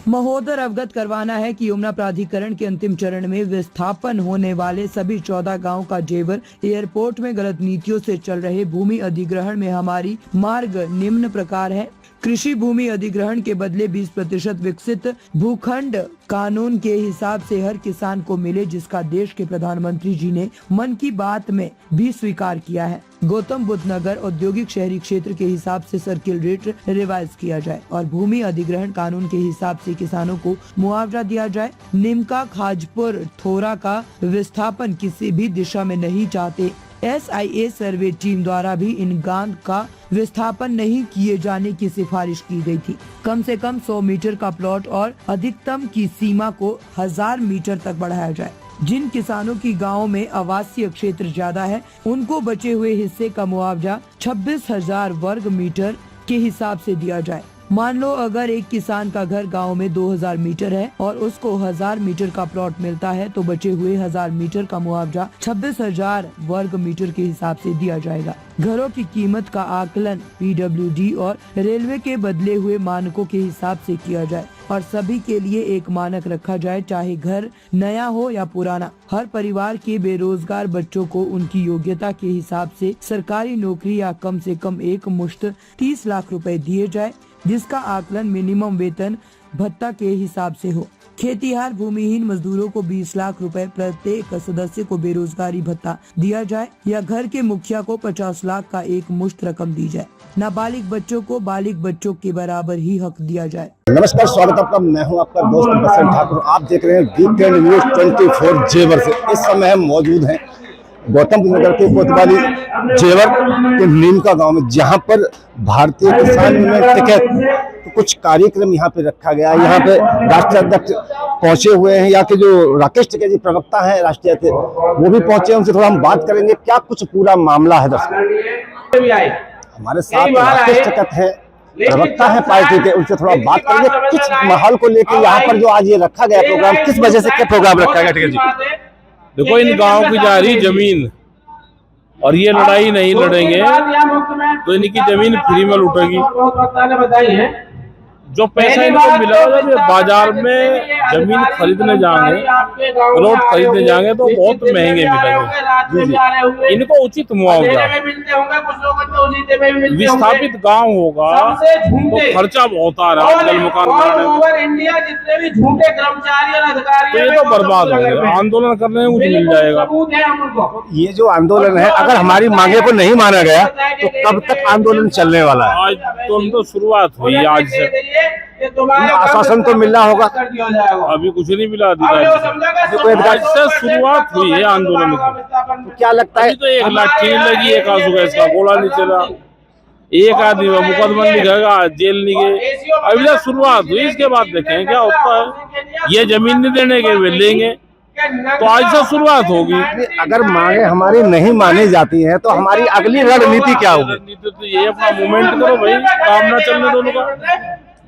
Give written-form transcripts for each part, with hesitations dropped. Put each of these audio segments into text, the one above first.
महोदय अवगत करवाना है कि यमुना प्राधिकरण के अंतिम चरण में विस्थापन होने वाले सभी 14 गाँव का जेवर एयरपोर्ट में गलत नीतियों से चल रहे भूमि अधिग्रहण में हमारी मार्ग निम्न प्रकार है। कृषि भूमि अधिग्रहण के बदले 20% विकसित भूखंड कानून के हिसाब से हर किसान को मिले, जिसका देश के प्रधानमंत्री जी ने मन की बात में भी स्वीकार किया है। गौतम बुद्ध नगर औद्योगिक शहरी क्षेत्र के हिसाब से सर्किल रेट रिवाइज किया जाए और भूमि अधिग्रहण कानून के हिसाब से किसानों को मुआवजा दिया जाए। निमका खाजपुर थोरा का विस्थापन किसी भी दिशा में नहीं चाहते। SIA सर्वे टीम द्वारा भी इन गांव का विस्थापन नहीं किए जाने की सिफारिश की गई थी। कम से कम 100 मीटर का प्लॉट और अधिकतम की सीमा को 1000 मीटर तक बढ़ाया जाए। जिन किसानों की गाँव में आवासीय क्षेत्र ज्यादा है, उनको बचे हुए हिस्से का मुआवजा 26,000 वर्ग मीटर के हिसाब से दिया जाए। मान लो अगर एक किसान का घर गांव में 2000 मीटर है और उसको 1000 मीटर का प्लॉट मिलता है, तो बचे हुए 1000 मीटर का मुआवजा 26,000 वर्ग मीटर के हिसाब से दिया जाएगा। घरों की कीमत का आकलन PWD और रेलवे के बदले हुए मानकों के हिसाब से किया जाए और सभी के लिए एक मानक रखा जाए, चाहे घर नया हो या पुराना। हर परिवार के बेरोजगार बच्चों को उनकी योग्यता के हिसाब से सरकारी नौकरी या कम से कम एक मुश्त 30 लाख रुपए दिए जाए, जिसका आकलन मिनिमम वेतन भत्ता के हिसाब से हो। खेतीहार भूमिहीन मजदूरों को 20 लाख रुपए प्रत्येक सदस्य को बेरोजगारी भत्ता दिया जाए या घर के मुखिया को 50 लाख का एक मुश्त रकम दी जाए। नाबालिग बच्चों को बालिग बच्चों के बराबर ही हक दिया जाए। नमस्कार, स्वागत आपका। मैं हूं आपका दोस्त बसंत ठाकुर। आप देख रहे हैं वीकेंड न्यूज 24 जेवर से। इस समय हम मौजूद हैं गौतम बुद्ध नगर के कोतवाली जेवर के नीमका गांव में, जहां पर भारतीय किसान यूनियन टिकट कुछ कार्यक्रम यहाँ पे रखा गया है। यहाँ पे राष्ट्रीय अध्यक्ष पहुंचे हुए हैं, यहाँ के जो राकेश टिकैत जी प्रवक्ता हैं राष्ट्रीय थे, वो भी पहुंचे हैं। उनसे थोड़ा हम बात करेंगे क्या कुछ पूरा मामला है। दर्शक हमारे साथ राकेश टिकैत है, प्रवक्ता है पार्टी के, उनसे थोड़ा बात करेंगे किस माहौल को लेकर यहाँ पर जो आज ये रखा गया प्रोग्राम, किस वजह से क्या प्रोग्राम रखा गया। टिकैत जी, देखो, इन गांव की जा रही जमीन और ये लड़ाई नहीं लड़ेंगे तो इनकी जमीन फ्री में लूटेगी। जो पैसा इनको मिला जब बाजार में जमीन खरीदने जाएंगे, प्लॉट खरीदने जाएंगे तो बहुत महंगे मिलेंगे। इनको उचित मुआवजा, विस्थापित गांव होगा तो खर्चा बहुत आ रहा है, मकान बनाने, तो ये तो बर्बाद होंगे। आंदोलन करने में मुझे मिल जाएगा। ये जो आंदोलन है, अगर हमारी मांगे को नहीं माना गया तो कब तक आंदोलन चलने वाला है? आज तो शुरुआत हुई, आज से आश्वासन तो मिलना होगा, अभी कुछ नहीं मिला अधिकारी से। शुरुआत हुई है आंदोलन की। तो क्या लगता है? तो एक लाठी लगी, एक आंसू गैस का गोला नहीं चला, एक आदमी मुकदमा लिखेगा, जेल नहीं गए। अभी तक शुरुआत हुई, इसके बाद देखेंगे क्या होता है। ये जमीन नहीं देने के वे लेंगे, तो आज से शुरुआत होगी। अगर मांगे हमारी नहीं मानी जाती हैं तो हमारी अगली रणनीति क्या होगी? रणनीति तो ये अपना मूवमेंट करो भाई, काम ना चलने दोनों का।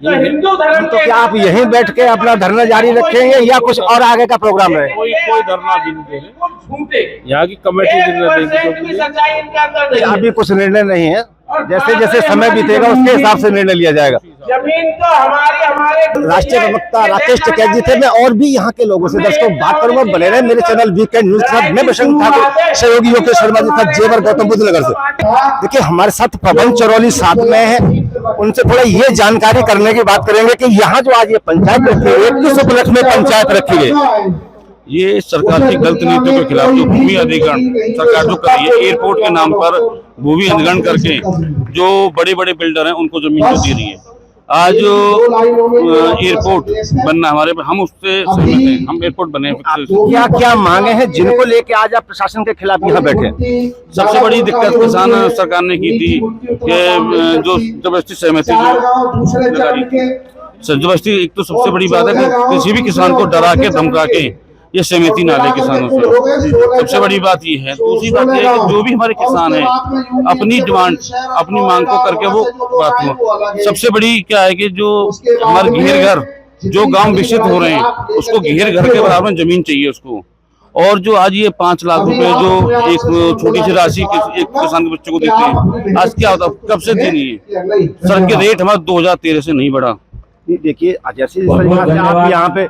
तो क्या आप यहीं बैठ के अपना धरना जारी रखेंगे या कुछ और आगे का प्रोग्राम है? कोई धरना भी नहीं देंगे, यहाँ की कमेटी निर्णय देगी। अभी कुछ निर्णय नहीं है, जैसे जैसे समय बीतेगा उसके हिसाब से निर्णय लिया जाएगा। जमीन तो हमारे राष्ट्रीय प्रवक्ता राकेश टिकैत जी थे। मैं और भी यहाँ के लोगों से दर्शकों बात करूंगा। बने रहे मेरे चैनल वीकेंड न्यूज के साथ। मैं बसंत ठाकुर, सहयोगी योगेश शर्मा जी का जेवर गौतम बुद्ध नगर से। देखिए, हमारे साथ पवन चरौली साथ में है, उनसे थोड़ा ये जानकारी करने की बात करेंगे कि यहाँ जो आज ये पंचायत रखी है, किस उपलक्ष्य में पंचायत रखी है? ये सरकार की गलत नीतियों के खिलाफ जो भूमि अधिग्रहण सरकार जो कर रही है, एयरपोर्ट के नाम पर भूमि अधिग्रहण करके जो बड़े बड़े बिल्डर हैं उनको जमीन जो दे रही है। आज एयरपोर्ट बनना हमारे, हम उससे सहमत हैं, हम एयरपोर्ट बने। क्या क्या मांगे हैं जिनको लेके आज आप प्रशासन के खिलाफ यहाँ बैठे? सबसे बड़ी दिक्कत किसान सरकार ने की थी कि जो जबरदस्ती सहमति जबरदस्ती, एक तो सबसे बड़ी बात है कि किसी भी किसान को डरा के धमका के ये सहमति ना ले किसानों से, सबसे बड़ी बात ये है। दूसरी बात ये है कि जो भी हमारे किसान हैं अपनी डिमांड, अपनी मांग को करके वो बात हुआ। सबसे बड़ी क्या है कि जो हमारे घेर घर, जो गांव विकसित हो रहे हैं, उसको घेर घर के बराबर जमीन चाहिए उसको। और जो आज ये 5 लाख रुपए जो एक छोटी सी राशि एक किसान के बच्चे को देते हैं, आज क्या होता, कब से देनी है? सड़क के रेट हमारा 2013 से नहीं बढ़ा, देखिए जैसे जिस तरीके से आप यहाँ पे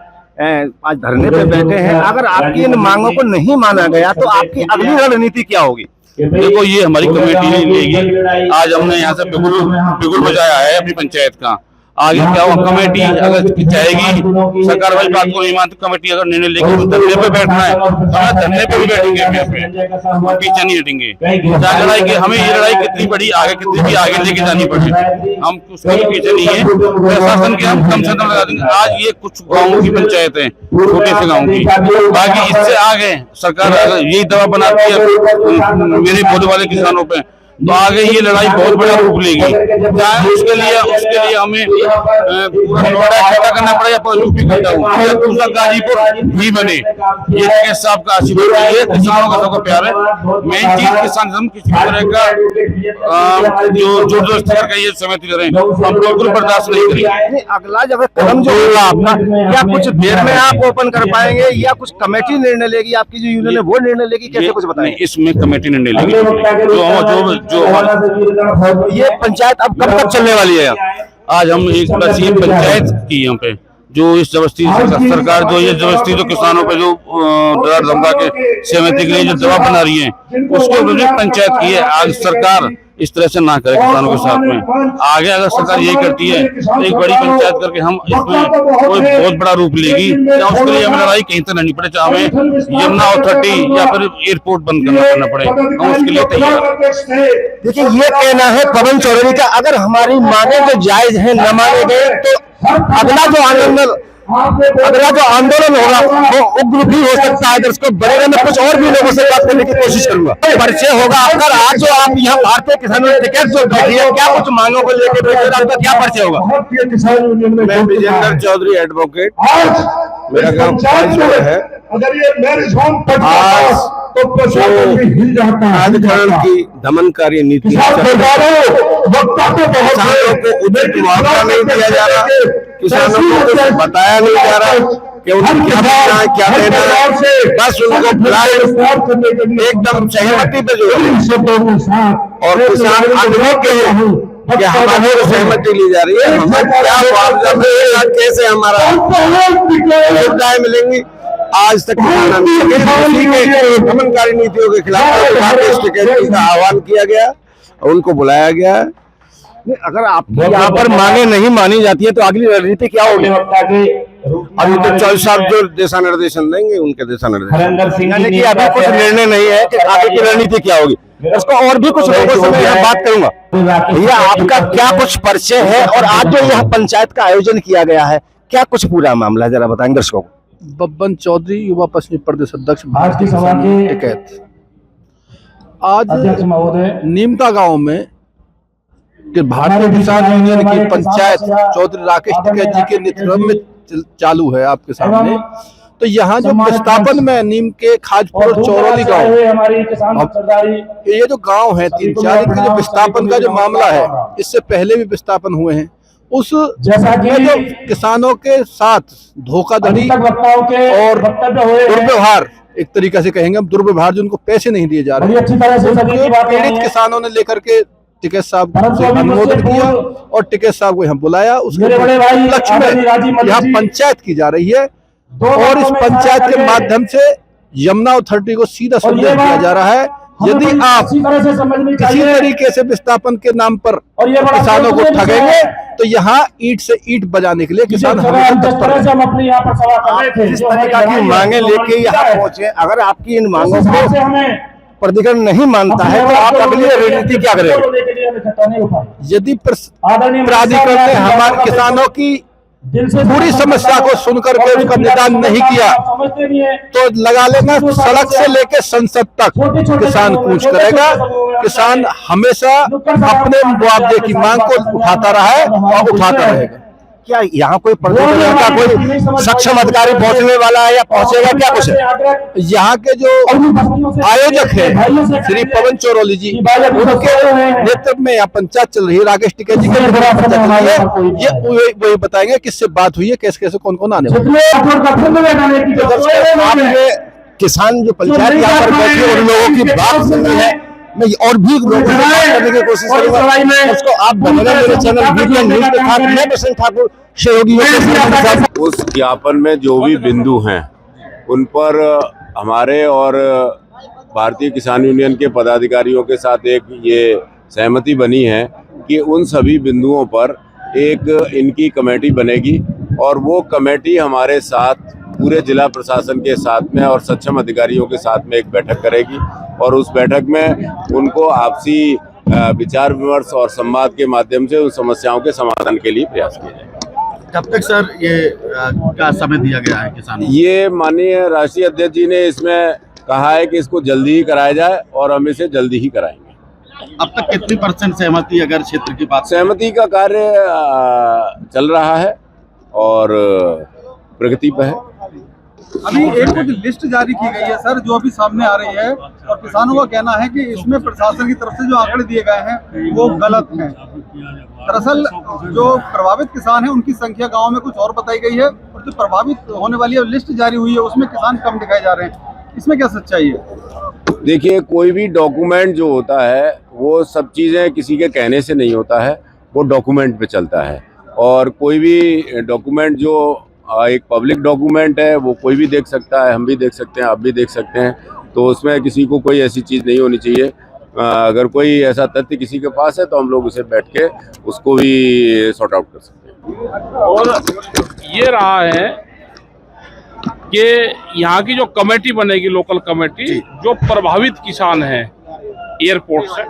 आज धरने पे बैठे हैं, अगर आपकी इन मांगों को नहीं माना गया तो आपकी अगली रणनीति क्या होगी? देखो, ये हमारी कमेटी नहीं लेगी। आज हमने यहाँ से बिगुल बजाया है अपनी पंचायत का। आगे क्या हुआ, कमेटी अगर चाहेगी, सरकार वाली बात को नहीं मानती, कमेटी अगर निर्णय लेगी तो धरने पे बैठना है तो हम धरने पे भी बैठेंगे, पीछे नहीं हटेंगे। चाहे लड़ाई की, हमें ये लड़ाई कितनी बड़ी आगे, कितनी भी आगे लेके जानी पड़े, हम उसके पीछे नहीं है। प्रशासन के हम कम से कम लगा देंगे। आज ये कुछ गाँवों की पंचायत है, छोटे से गाँव की, बाकी इससे आगे सरकार अगर यही दवा बनाती है मेरे पौधे वाले किसानों पे, तो आगे ये लड़ाई बहुत बड़ा रूप लेगी। चाहे उसके लिए हमें पूरा नोएडा इकट्ठा करना पड़ेगा, पर यूपी इकट्ठा हो, दूसरा गाजीपुर भी बने। ये केस साहब का आशीर्वाद है, किसानों का सबका प्यार है। मेन चीज किसान, हम किसी तरह का जो जबरदस्ती करके ये समिति करें, हम बिल्कुल बर्दाश्त नहीं करेंगे। अगला जब कदम जो होगा आपका, क्या कुछ देर में आप ओपन कर पाएंगे या कुछ कमेटी निर्णय लेगी, आपकी जो यूनियन है वो निर्णय लेगी, कैसे कुछ बताएं? इसमें कमेटी निर्णय लेगी। जो ये पंचायत अब कब तक चलने वाली है? आज हम एक बस ये पंचायत की यहाँ पे जो इस जबरदस्ती सरकार जो ये जबरदस्ती जो किसानों पे जो डरा धमका के सहमति के लिए जो दवा बना रही है, उसके विरुद्ध पंचायत की है। आज सरकार इस तरह से ना करे किसानों के साथ में। आगे अगर सरकार यही करती है तो एक बड़ी पंचायत करके हम इसमें कोई बहुत बड़ा रूप लेगी। या उसके लिए हमें लड़ाई कहीं तो नहीं पड़े, चाहे हमें यमुना अथॉरिटी या फिर एयरपोर्ट बंद करना पड़े, हम उसके लिए तैयार। देखिए, ये कहना है पवन चौधरी का, अगर हमारी मांगे जो जायज है न माने गए तो अगला जो आंदोलन होगा वो उग्र भी हो सकता है। दर्शकों बनेगा, मैं कुछ और भी लोगों से बात करने की कोशिश करूंगा। परिचय होगा आपका, आज जो आप यहाँ भारतीय किसानों ने टिकट जो बैठी है, क्या कुछ मांगों को लेकर बैठे, आपका क्या परिचय होगा? मैं विजेंद्र चौधरी एडवोकेट, मेरा गांव पांचपुर है। अगर ये मैरिज होम तो खाद्यान्न की दमनकारी नीति, किसानों को उचित मुआवजा नहीं दिया जा रहा, किसानों को कुछ बताया नहीं जा रहा कि उन्हें क्या देना है, क्या देना है। बस उनको बुलाए एकदम सहमति पे जो और किसान अनुभव के कि हमारे सहमति ली जा रही है, हमें क्या मुआवजा मिलेगा, कैसे हमारा सुविधाएं मिलेंगी। आज तक दमनकारी नीतियों के खिलाफ का आह्वान किया गया, उनको बुलाया गया। अगर आपकी यहाँ पर मांगे नहीं मानी जाती है तो अगली रणनीति क्या होगी? अभी तो 24 साहब जो दिशा निर्देशन देंगे उनके दिशा निर्देशन, यानी कि अभी कुछ निर्णय नहीं है कि आगे की रणनीति क्या होगी। इसको और भी कुछ लोगों से मैं बात करूंगा। भैया, आपका क्या कुछ परिचय है और आज जो यहाँ पंचायत का आयोजन किया गया है, क्या कुछ पूरा मामला है, जरा बताएंगे दर्शकों को। बब्बन चौधरी, युवा पश्चिमी प्रदेश अध्यक्ष भारतीय किसान टिकैत। आज नीमका गांव में भारतीय किसान यूनियन की पंचायत चौधरी राकेश टिकैत जी के नेतृत्व में चालू है आपके सामने। तो यहाँ जो विस्थापन में नीम के खाजपुर और चौरोली गाँव, ये जो गांव है 3-4, इनके जो विस्थापन का जो मामला है, इससे पहले भी विस्थापन हुए हैं। उस जैसा कि जो किसानों के साथ धोखाधड़ी और दुर्व्यवहार, एक तरीका से कहेंगे हम दुर्व्यवहार, जो उनको पैसे नहीं दिए जा रहे, पीड़ित किसानों ने लेकर के टिकैत साहब से अनुमोदन किया और टिकैत साहब को यहाँ बुलाया। उसके लक्ष्य में यहाँ पंचायत की जा रही है और इस पंचायत के माध्यम से यमुना अथॉरिटी को सीधा संदेश दिया जा रहा है, यदि आप किसी तरीके से विस्थापन के नाम पर किसानों को ठगेंगे तो यहाँ ईंट से ईंट बजाने के लिए किसान इस तरीका की मांगे लेके यहाँ पहुंचे। अगर आपकी इन मांगों को प्राधिकरण नहीं मानता है तो आप अगली रणनीति क्या करेंगे? यदि प्राधिकरण ने हमारे किसानों की पूरी समस्या को सुनकर के उसका निदान नहीं किया तो लगा लेना, सड़क से लेकर संसद तक किसान कूच करेगा। किसान हमेशा अपने मुआवजे की मांग को उठाता रहा है और उठाता रहेगा। क्या यहाँ कोई प्राधिकरण का कोई सक्षम अधिकारी पहुंचने वाला है या पहुंचेगा, क्या कुछ है? यहाँ के जो आयोजक है श्री पवन चौरोली जी, उनके नेतृत्व में यहाँ पंचायत चल रही है, राकेश टिकैत जी के पंचायत चल रही है। ये वही बताएंगे किससे बात हुई है, कैसे कैसे कौन कौन आने वाले। किसान जो पंचायत यहाँ पर बैठे उन लोगों की बात सुनी है, मैं और भी लोगों से बात करने की कोशिश करूंगा। उसको आप बनेगा मेरे चैनल वीकेंड न्यूज के साथ मैं बसंत ठाकुर सहयोगी। उस ज्ञापन में जो भी बिंदु हैं उन पर हमारे और भारतीय किसान यूनियन के पदाधिकारियों के साथ एक ये सहमति बनी है कि उन सभी बिंदुओं पर एक इनकी कमेटी बनेगी और वो कमेटी हमारे साथ पूरे जिला प्रशासन के साथ में और सक्षम अधिकारियों के साथ में एक बैठक करेगी और उस बैठक में उनको आपसी विचार विमर्श और संवाद के माध्यम से उन समस्याओं के समाधान के लिए प्रयास किया जाएगा। कब तक सर ये क्या समय दिया गया है किसानों को? ये माननीय राष्ट्रीय अध्यक्ष जी ने इसमें कहा है कि इसको जल्दी ही कराया जाए और हम इसे जल्दी ही कराएंगे। अब तक कितनी % सहमति अगर क्षेत्र की बात? सहमति का कार्य चल रहा है और प्रगति पर है। अभी एक कुछ लिस्ट जारी की गई है सर जो अभी सामने आ रही है और किसानों का कहना है कि इसमें प्रशासन की तरफ से जो आंकड़े दिए गए हैं वो गलत हैं। दरअसल जो प्रभावित किसान हैं उनकी संख्या गांव में कुछ और बताई गई है और जो प्रभावित होने वाली लिस्ट जारी हुई है उसमें किसान कम दिखाए जा रहे हैं। इसमें क्या सच्चाई है? देखिए, कोई भी डॉक्यूमेंट जो होता है वो सब चीज़ें किसी के कहने से नहीं होता है, वो डॉक्यूमेंट पे चलता है और कोई भी डॉक्यूमेंट जो एक पब्लिक डॉक्यूमेंट है वो कोई भी देख सकता है, हम भी देख सकते हैं, आप भी देख सकते हैं, तो उसमें किसी को कोई ऐसी चीज़ नहीं होनी चाहिए। अगर कोई ऐसा तथ्य किसी के पास है तो हम लोग उसे बैठ के उसको भी सॉर्ट आउट कर सकते हैं। और ये रहा है कि यहाँ की जो कमेटी बनेगी, लोकल कमेटी, जो प्रभावित किसान हैं एयरपोर्ट से,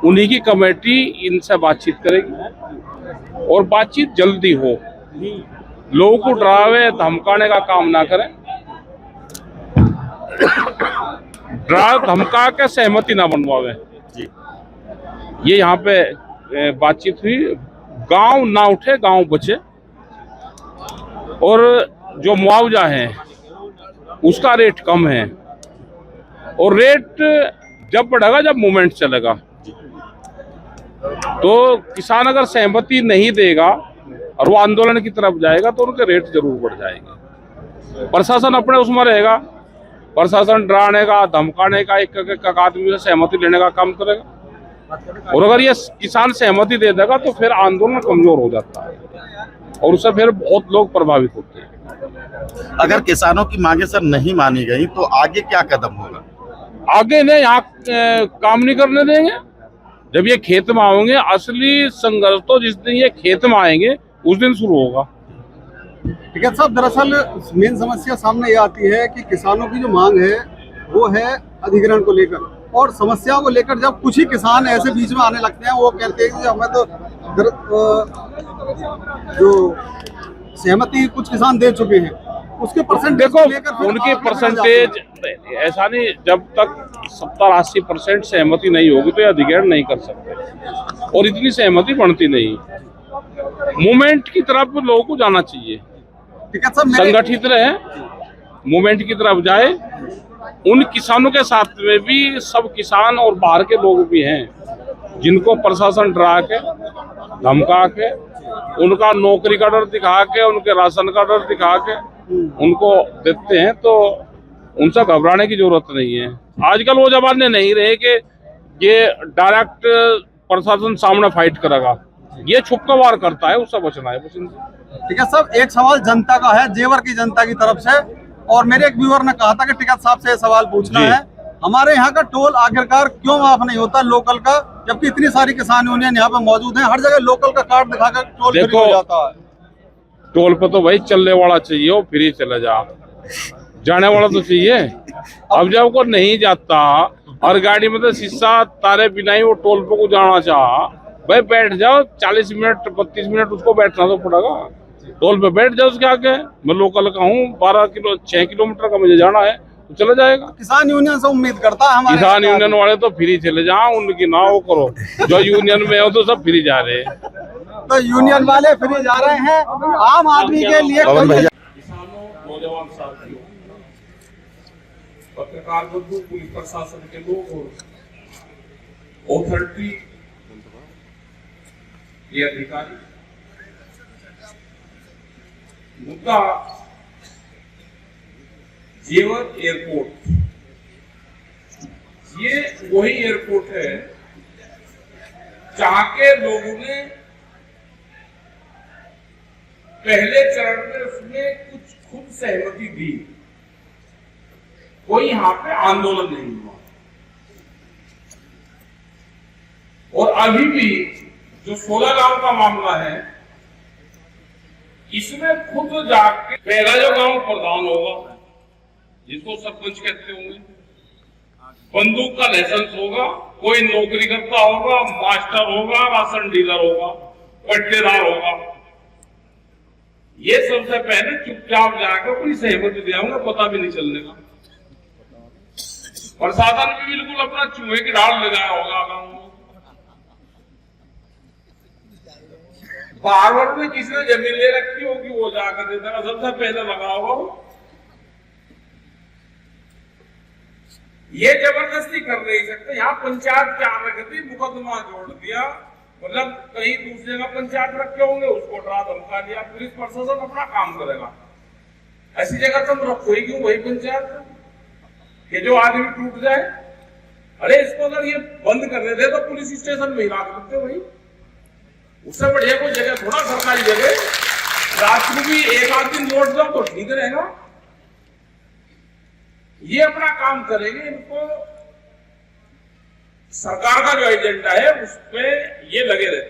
उन्हीं की कमेटी इनसे बातचीत करेगी और बातचीत जल्दी हो, लोगों को डरावे धमकाने का काम ना करें, डरा धमका के सहमति ना बनवावे। ये यहाँ पे बातचीत हुई, गांव ना उठे गांव बचे और जो मुआवजा है उसका रेट कम है और रेट जब बढ़ेगा जब मूवमेंट चलेगा। तो किसान अगर सहमति नहीं देगा और वो आंदोलन की तरफ जाएगा तो उनके रेट जरूर बढ़ जाएंगे। प्रशासन अपने उसमें रहेगा, प्रशासन डराने का धमकाने का एक आदमी से सहमति लेने का काम करेगा और अगर ये किसान सहमति दे देगा तो फिर आंदोलन कमजोर हो जाता है और उससे फिर बहुत लोग प्रभावित होते हैं। अगर किसानों की मांगे सर नहीं मानी गई तो आगे क्या कदम होगा? आगे ने यहाँ काम नहीं करने देंगे। जब ये खेत में आओगे, असली संघर्ष तो जिस दिन ये खेत में आएंगे उस दिन शुरू होगा। टिकैत साहब, दरअसल मेन समस्या सामने ये आती है कि किसानों की जो मांग है वो है अधिग्रहण को लेकर, और समस्याओं को लेकर जब कुछ ही किसान ऐसे बीच में आने लगते हैं, वो कहते हैं कि हमें तो जो सहमति कुछ किसान दे चुके हैं उसके परसेंटेज देखो, उनकी परसेंटेज ऐसा नहीं, जब तक 70-80% सहमति नहीं होगी तो ये अधिग्रहण नहीं कर सकते और इतनी सहमति बनती नहीं। मूवमेंट की तरफ लोगों को जाना चाहिए, संगठित रहे, मूवमेंट की तरफ जाए। उन किसानों के साथ में भी सब किसान और बाहर के लोग भी हैं जिनको प्रशासन डरा के धमका के, उनका नौकरी का डर दिखा के, उनके राशन का डर दिखा के उनको देते हैं, तो उनसे घबराने की जरूरत नहीं है। आजकल वो जमाने नहीं रहे कि ये डायरेक्ट प्रशासन सामने फाइट करेगा, ये छुप का वार करता है, उससे बचना है बस इनसे। ठीक है साहब, एक सवाल जनता का है, जेवर की जनता की तरफ से, और मेरे एक व्यूअर ने कहा था कि टिकैत साहब से सवाल पूछना है, हमारे यहाँ का टोल आखिरकार क्यों माफ नहीं होता लोकल का, जबकि इतनी सारी किसान यूनियन यहाँ पे मौजूद है, हर जगह लोकल का कार्ड दिखाकर टोल फ्री हो जाता है। टोल पे तो भाई चलने वाला चाहिए, वो फ्री चले जा, जाने वाला तो चाहिए। अब जब को नहीं जाता और गाड़ी में तो शीशा तारे बिना ही वो टोल पे को जाना चाह, भाई बैठ जाओ, 40 मिनट 32 मिनट उसको बैठना तो पड़ेगा, टोल पे बैठ जाओ। उसके आगे मैं लोकल का हूँ, 6 किलोमीटर का मुझे जाना है तो चला जाएगा। किसान यूनियन से उम्मीद करता है, किसान यूनियन वाले तो फ्री चले जाओ, उनकी ना वो करो, जो यूनियन में हो तो सब फ्री जा रहे हैं। तो यूनियन वाले फ्री जा रहे हैं, आम आदमी के लिए किसानों, नौजवान साथियों, पत्रकार बंधु, पुलिस प्रशासन के लोग और अथॉरिटी, ये अधिकारी, मुद्दा जेवर एयरपोर्ट, ये वही एयरपोर्ट है जहां के लोगों ने पहले चरण में उसमें कुछ खुद सहमति दी, कोई यहां पे आंदोलन नहीं हुआ। और अभी भी जो 16 गांव का मामला है, इसमें खुद जाके पहला जो गांव प्रधान होगा, जिसको सरपंच कहते होंगे, बंदूक का लाइसेंस होगा, कोई नौकरी करता होगा, मास्टर होगा, राशन डीलर होगा, पट्टेदार होगा, ये सबसे पहले चुपचाप जाकर अपनी सहमति दिया होगा, पता भी नहीं चलने का। प्रशासन भी बिल्कुल अपना चूहे की ढाल लगाया होगा गांव में। बारवर में किसी ने जमीन ले रखी होगी, वो जाकर देता है, सबसे पहले लगा होगा। ये जबरदस्ती कर नहीं सकते। यहाँ पंचायत क्या रख दी, मुकदमा जोड़ दिया, मतलब कहीं दूसरी जगह पंचायत रखे होंगे, उसको डरा धमका दिया, पुलिस प्रशासन अपना काम करेगा। ऐसी जगह तुम रखो ही क्यों वही पंचायत कि जो आदमी टूट जाए? अरे इसको अगर ये बंद कर देते तो पुलिस स्टेशन में ही रख देते वही। उससे बढ़िया कोई जगह थोड़ा सरकारी जगह, रात को भी एक आध दिन लौट जाओ तो ठीक रहेगा। ये अपना काम करेंगे, इनको सरकार का जो एजेंडा है उस पे ये लगे रहते।